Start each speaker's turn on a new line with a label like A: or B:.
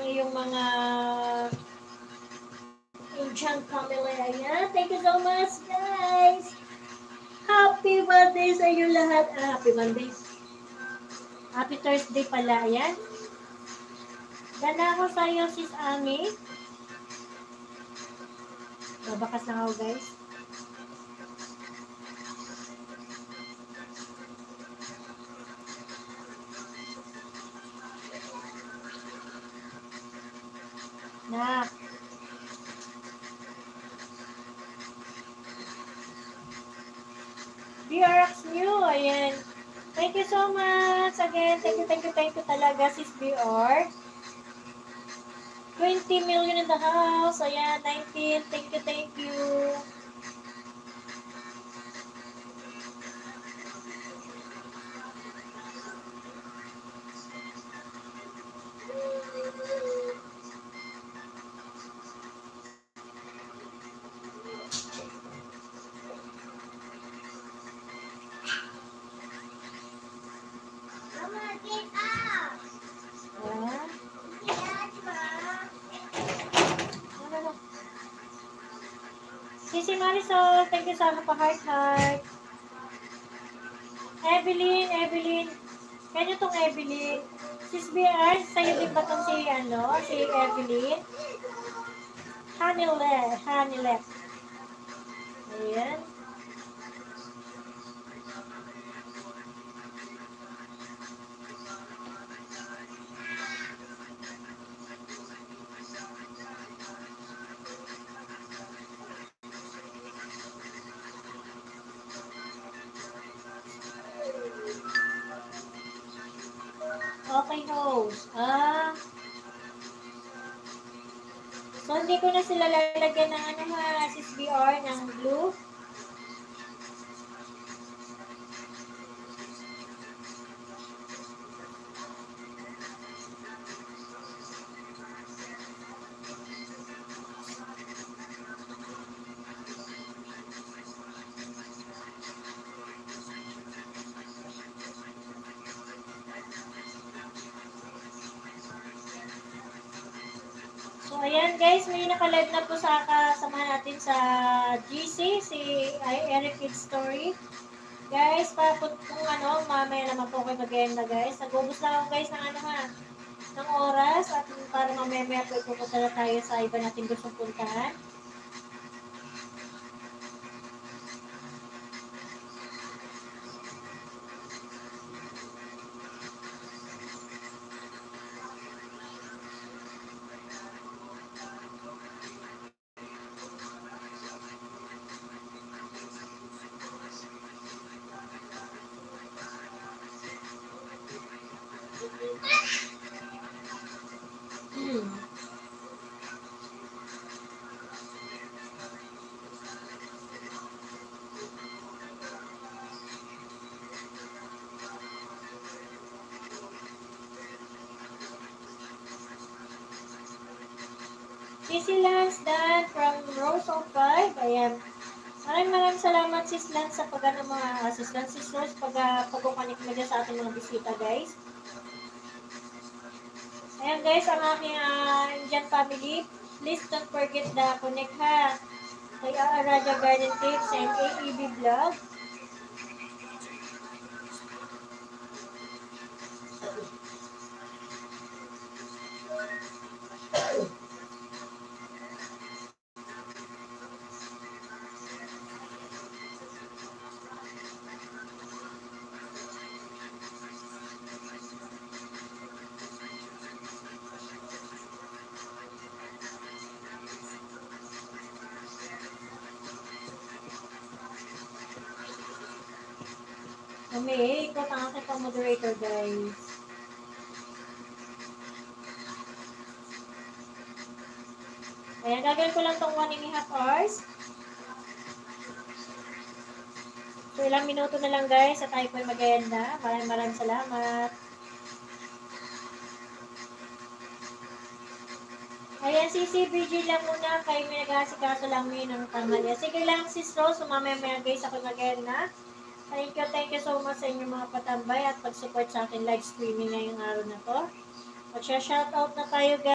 A: ang iyong mga Asian family. Ayan. Thank you so much, guys. Happy birthday sa inyo lahat. Happy birthday. Happy Thursday pala. Ayan. Ganda ako sa iyo, sis Ami. Babakas na ako, guys. Na. BRX New, ayan. Thank you so much. Again, thank you talaga, sis BR. 20 million in the house. Ayan, 19. Thank you. Sisi Marisol, thank you sa pa-heart. Evelyn. Kanya tong Evelyn. Sis BR, sa'yo din ba tong si Evelyn? Hanilet. Ayan. Okay, host. So, hindi ko na sila lalagyan ng sis BR, ng blue. So, ayan guys, may naka-live na po sa kasama natin sa GC, si Eric Kids Story. Guys, kung mamaya naman po kayo mag-enda guys. Nag-ubos lang ako guys ng oras at para mamaya po ipupunta na tayo sa iba natin gustong puntahan. Sisi Lance Dan from Rose of 5. Ayan. Maraming salamat sis Lance sa sis Lance, sis Rose, pag-connect mo dyan sa ating mga bisita guys. Ayan guys, ang aking Indian family, please don't forget na connect ha kay Raja Garden Tips and AEB Vlog. Ikaw ang aking pang-moderator, guys. Ayan, gagawin ko lang itong 1.5 hours. So, ilang minuto na lang, guys, at tayo po mag-enda. Maraming salamat. Ayan, CCBG lang muna. Kayo may nag-asikaso lang ng tanghali. Sige lang, sis Rose. Mamaya guys, ako mag-enda. Thank you so much sa inyong mga patambay at pag-support sa akin live streaming ngayong araw na to. Mag-shoutout na tayo guys.